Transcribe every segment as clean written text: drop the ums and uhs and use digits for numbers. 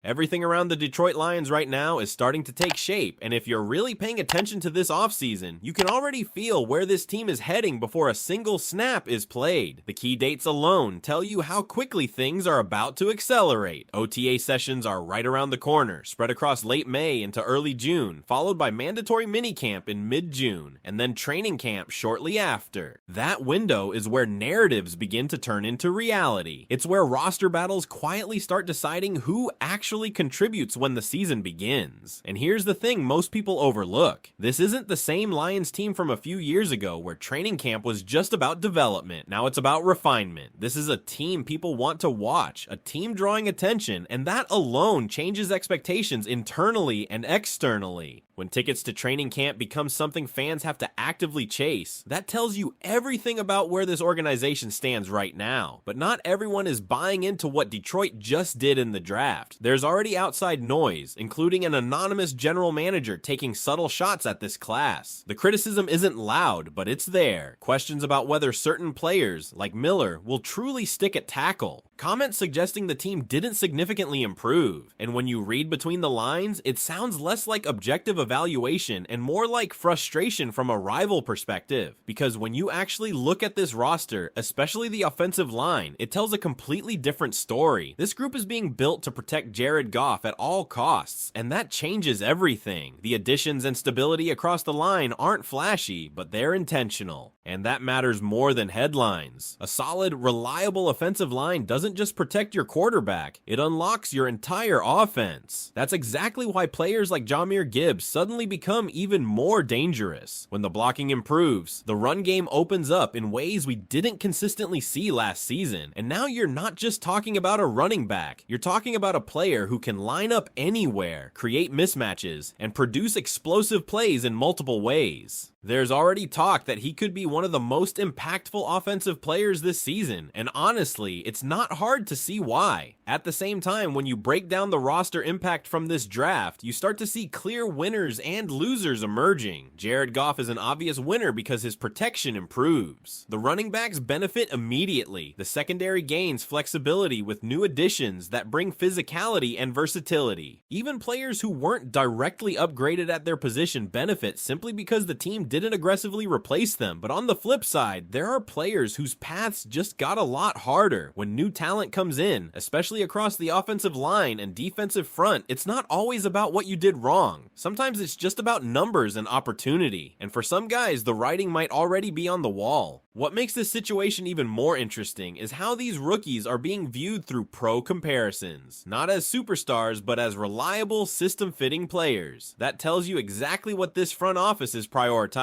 Everything around the Detroit Lions right now is starting to take shape, and if you're really paying attention to this offseason, you can already feel where this team is heading before a single snap is played. The key dates alone tell you how quickly things are about to accelerate. OTA sessions are right around the corner, spread across late May into early June, followed by mandatory minicamp in mid-June, and then training camp shortly after. That window is where narratives begin to turn into reality. It's where roster battles quietly start deciding who actually contributes when the season begins. And here's the thing most people overlook. This isn't the same Lions team from a few years ago where training camp was just about development. Now it's about refinement. This is a team people want to watch, a team drawing attention, and that alone changes expectations internally and externally. When tickets to training camp become something fans have to actively chase, that tells you everything about where this organization stands right now. But not everyone is buying into what Detroit just did in the draft. There's already outside noise, including an anonymous general manager taking subtle shots at this class. The criticism isn't loud, but it's there. Questions about whether certain players, like Miller, will truly stick at tackle. Comments suggesting the team didn't significantly improve. And when you read between the lines, it sounds less like objective evaluation and more like frustration from a rival perspective. Because when you actually look at this roster, especially the offensive line, it tells a completely different story. This group is being built to protect Jared Goff at all costs, and that changes everything. The additions and stability across the line aren't flashy, but they're intentional. And that matters more than headlines. A solid, reliable offensive line doesn't just protect your quarterback, it unlocks your entire offense. That's exactly why players like Jahmyr Gibbs suddenly become even more dangerous. When the blocking improves, the run game opens up in ways we didn't consistently see last season. And now you're not just talking about a running back, you're talking about a player who can line up anywhere, create mismatches, and produce explosive plays in multiple ways. There's already talk that he could be one of the most impactful offensive players this season, and honestly, it's not hard to see why. At the same time, when you break down the roster impact from this draft, you start to see clear winners and losers emerging. Jared Goff is an obvious winner because his protection improves. The running backs benefit immediately. The secondary gains flexibility with new additions that bring physicality and versatility. Even players who weren't directly upgraded at their position benefit simply because the team didn't aggressively replace them. But on the flip side, there are players whose paths just got a lot harder. When new talent comes in, especially across the offensive line and defensive front, it's not always about what you did wrong. Sometimes it's just about numbers and opportunity. And for some guys, the writing might already be on the wall. What makes this situation even more interesting is how these rookies are being viewed through pro comparisons. Not as superstars, but as reliable, system-fitting players. That tells you exactly what this front office is prioritizing.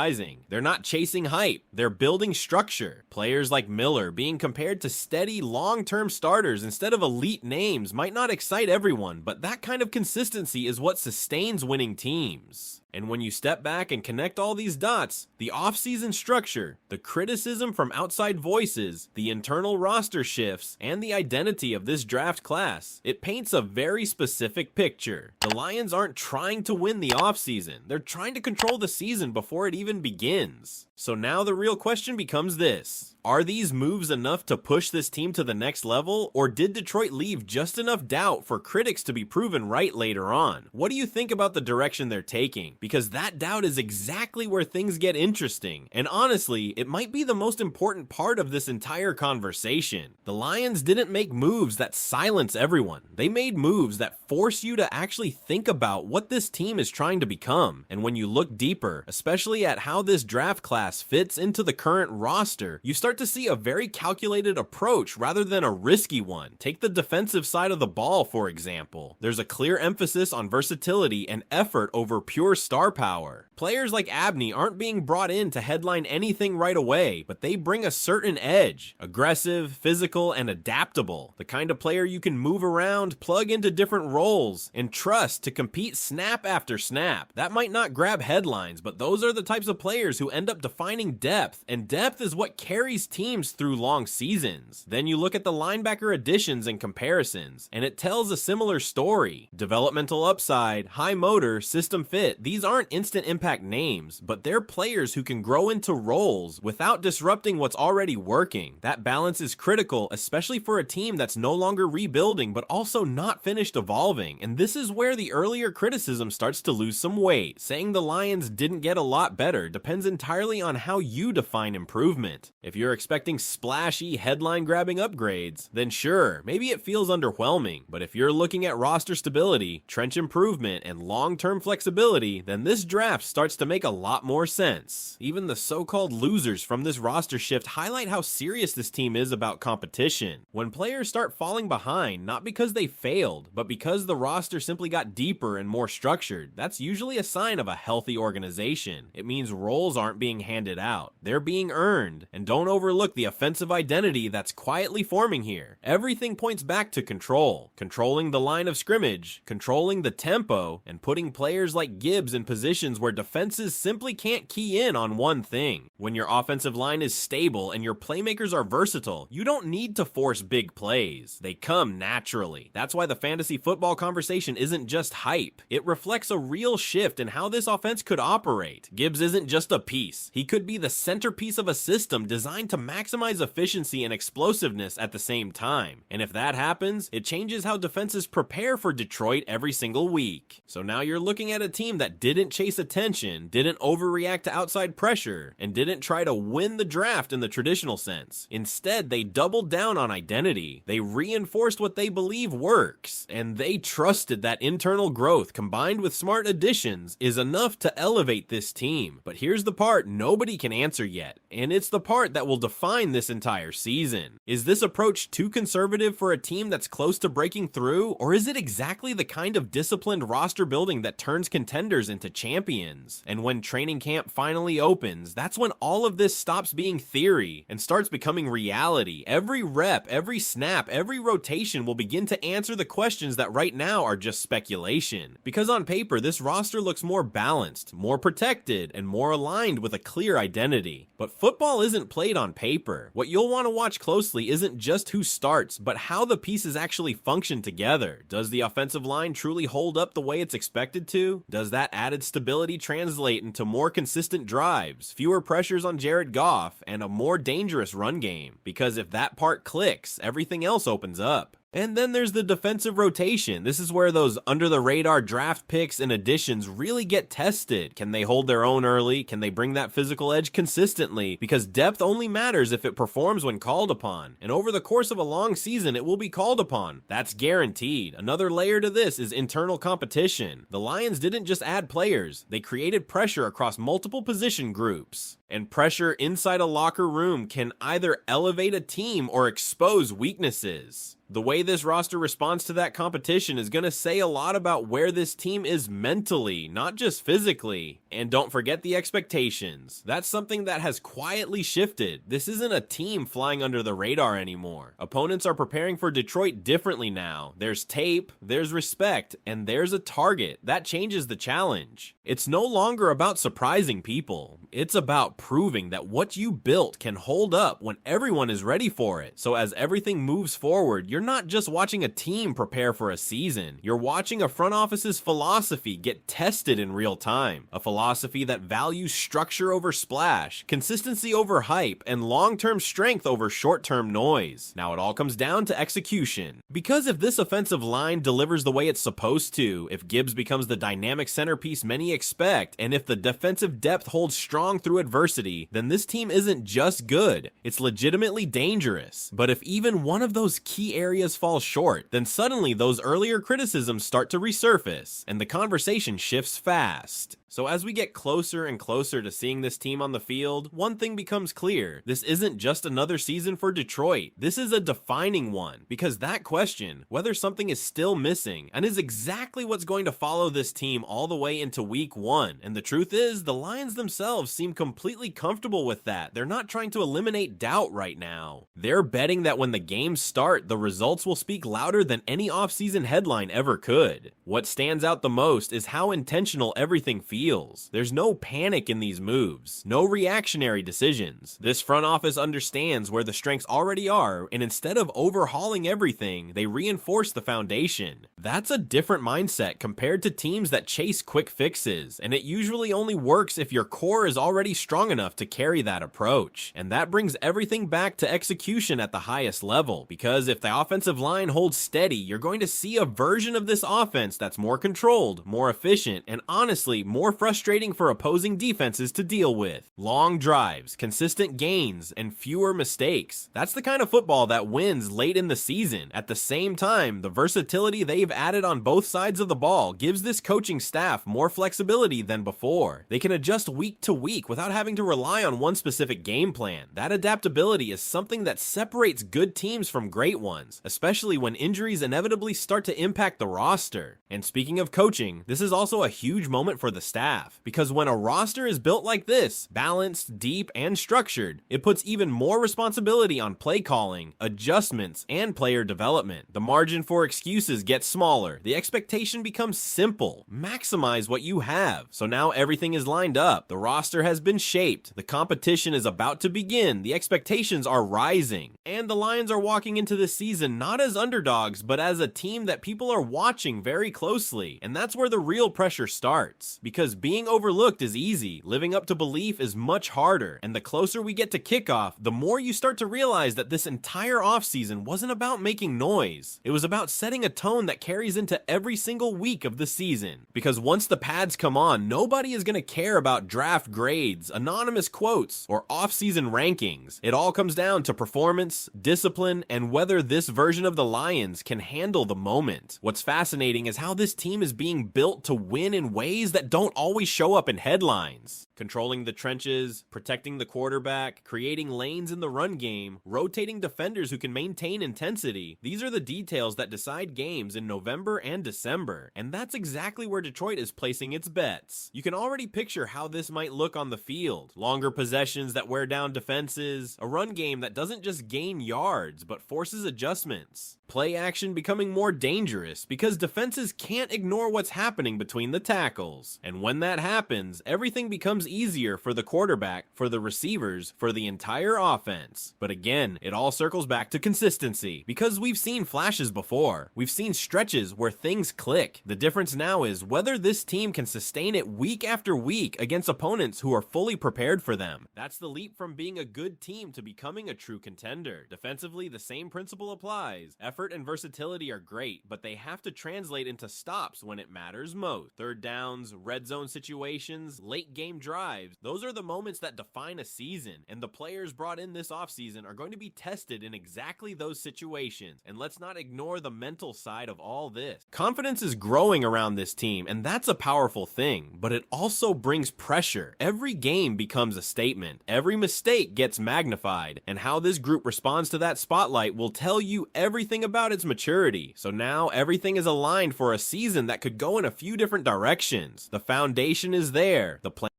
They're not chasing hype, they're building structure. Players like Miller being compared to steady, long-term starters instead of elite names might not excite everyone, but that kind of consistency is what sustains winning teams. And when you step back and connect all these dots, the offseason structure, the criticism from outside voices, the internal roster shifts, and the identity of this draft class, it paints a very specific picture. The Lions aren't trying to win the offseason, they're trying to control the season before it even begins. So now the real question becomes this: are these moves enough to push this team to the next level, or did Detroit leave just enough doubt for critics to be proven right later on? What do you think about the direction they're taking? Because that doubt is exactly where things get interesting, and honestly, it might be the most important part of this entire conversation. The Lions didn't make moves that silence everyone. They made moves that force you to actually think about what this team is trying to become. And when you look deeper, especially at how this draft class fits into the current roster, you start to see a very calculated approach rather than a risky one. Take the defensive side of the ball, for example. There's a clear emphasis on versatility and effort over pure star power. Players like Abney aren't being brought in to headline anything right away, but they bring a certain edge. Aggressive, physical, and adaptable. The kind of player you can move around, plug into different roles, and trust to compete snap after snap. That might not grab headlines, but those are the types of players who end up defining depth, and depth is what carries these teams through long seasons. Then you look at the linebacker additions and comparisons, and it tells a similar story. Developmental upside, high motor, system fit, these aren't instant impact names, but they're players who can grow into roles without disrupting what's already working. That balance is critical, especially for a team that's no longer rebuilding but also not finished evolving, and this is where the earlier criticism starts to lose some weight. Saying the Lions didn't get a lot better depends entirely on how you define improvement. If you're expecting splashy, headline-grabbing upgrades, then sure, maybe it feels underwhelming, but if you're looking at roster stability, trench improvement, and long-term flexibility, then this draft starts to make a lot more sense. Even the so-called losers from this roster shift highlight how serious this team is about competition. When players start falling behind, not because they failed, but because the roster simply got deeper and more structured, that's usually a sign of a healthy organization. It means roles aren't being handed out. They're being earned. And don't overlook the offensive identity that's quietly forming here. Everything points back to control. Controlling the line of scrimmage, controlling the tempo, and putting players like Gibbs in positions where defenses simply can't key in on one thing. When your offensive line is stable and your playmakers are versatile, you don't need to force big plays. They come naturally. That's why the fantasy football conversation isn't just hype. It reflects a real shift in how this offense could operate. Gibbs isn't just a piece. He could be the centerpiece of a system designed to maximize efficiency and explosiveness at the same time. And if that happens, it changes how defenses prepare for Detroit every single week. So now you're looking at a team that didn't chase attention, didn't overreact to outside pressure, and didn't try to win the draft in the traditional sense. Instead, they doubled down on identity. They reinforced what they believe works, and they trusted that internal growth combined with smart additions is enough to elevate this team. But here's the part nobody can answer yet, and it's the part that will define this entire season. Is this approach too conservative for a team that's close to breaking through, or is it exactly the kind of disciplined roster building that turns contenders into champions? And when training camp finally opens, that's when all of this stops being theory and starts becoming reality. Every rep, every snap, every rotation will begin to answer the questions that right now are just speculation. Because on paper, this roster looks more balanced, more protected, and more aligned with a clear identity. But football isn't played on paper. What you'll want to watch closely isn't just who starts, but how the pieces actually function together. Does the offensive line truly hold up the way it's expected to? Does that added stability translate into more consistent drives, fewer pressures on Jared Goff, and a more dangerous run game? Because if that part clicks, everything else opens up. And then there's the defensive rotation. This is where those under-the-radar draft picks and additions really get tested. Can they hold their own early? Can they bring that physical edge consistently? Because depth only matters if it performs when called upon. And over the course of a long season, it will be called upon. That's guaranteed. Another layer to this is internal competition. The Lions didn't just add players. They created pressure across multiple position groups. And pressure inside a locker room can either elevate a team or expose weaknesses. The way this roster responds to that competition is going to say a lot about where this team is mentally, not just physically. And don't forget the expectations. That's something that has quietly shifted. This isn't a team flying under the radar anymore. Opponents are preparing for Detroit differently now. There's tape, there's respect, and there's a target. That changes the challenge. It's no longer about surprising people. It's about proving that what you built can hold up when everyone is ready for it. So as everything moves forward, you're not just watching a team prepare for a season. You're watching a front office's philosophy get tested in real time. A philosophy that values structure over splash, consistency over hype, and long-term strength over short-term noise. Now it all comes down to execution. Because if this offensive line delivers the way it's supposed to, if Gibbs becomes the dynamic centerpiece many expect, and if the defensive depth holds strong through adversity, then this team isn't just good, it's legitimately dangerous. But if even one of those key areas falls short, then suddenly those earlier criticisms start to resurface, and the conversation shifts fast. So as we get closer and closer to seeing this team on the field, one thing becomes clear. This isn't just another season for Detroit. This is a defining one, because that question, whether something is still missing, and is exactly what's going to follow this team all the way into week 1. And the truth is, the Lions themselves seem completely comfortable with that. They're not trying to eliminate doubt right now. They're betting that when the games start, the results will speak louder than any offseason headline ever could. What stands out the most is how intentional everything feels. feels. There's no panic in these moves, no reactionary decisions. This front office understands where the strengths already are, and instead of overhauling everything, they reinforce the foundation. That's a different mindset compared to teams that chase quick fixes, and it usually only works if your core is already strong enough to carry that approach. And that brings everything back to execution at the highest level, because if the offensive line holds steady, you're going to see a version of this offense that's more controlled, more efficient, and honestly, more frustrating for opposing defenses to deal with. Long drives, consistent gains, and fewer mistakes. That's the kind of football that wins late in the season. At the same time, the versatility they've added on both sides of the ball gives this coaching staff more flexibility than before. They can adjust week to week without having to rely on one specific game plan. That adaptability is something that separates good teams from great ones, especially when injuries inevitably start to impact the roster. And speaking of coaching, this is also a huge moment for the staff, because when a roster is built like this, balanced, deep, and structured, it puts even more responsibility on play calling, adjustments, and player development. The margin for excuses gets smaller, the expectation becomes simple, maximize what you have. So now everything is lined up, the roster has been shaped, the competition is about to begin, the expectations are rising, and the Lions are walking into this season not as underdogs, but as a team that people are watching very closely. And that's where the real pressure starts, because being overlooked is easy, living up to belief is much harder, and the closer we get to kickoff, the more you start to realize that this entire offseason wasn't about making noise. It was about setting a tone that carries into every single week of the season. Because once the pads come on, nobody is going to care about draft grades, anonymous quotes, or off-season rankings. It all comes down to performance, discipline, and whether this version of the Lions can handle the moment. What's fascinating is how this team is being built to win in ways that don't always show up in headlines. Controlling the trenches, protecting the quarterback, creating lanes in the run game, rotating defenders who can maintain intensity. These are the details that decide games in November and December, and that's exactly where Detroit is placing its bets. You can already picture how this might look on the field. Longer possessions that wear down defenses, a run game that doesn't just gain yards, but forces adjustments. Play action becoming more dangerous because defenses can't ignore what's happening between the tackles. And when that happens, everything becomes easier for the quarterback, for the receivers, for the entire offense. But again, it all circles back to consistency, because we've seen flashes before. We've seen stretches where things click. The difference now is whether this team can sustain it week after week against opponents who are fully prepared for them. That's the leap from being a good team to becoming a true contender. Defensively, the same principle applies. Effort and versatility are great, but they have to translate into stops when it matters most. Third downs, red zone situations, late game drives, those are the moments that define a season, and the players brought in this offseason are going to be tested in exactly those situations. And let's not ignore the mental side of all this. Confidence is growing around this team, and that's a powerful thing, but it also brings pressure. Every game becomes a statement. Every mistake gets magnified, and how this group responds to that spotlight will tell you everything about its maturity. So now everything is aligned for a season that could go in a few different directions. The foundation is there. The plan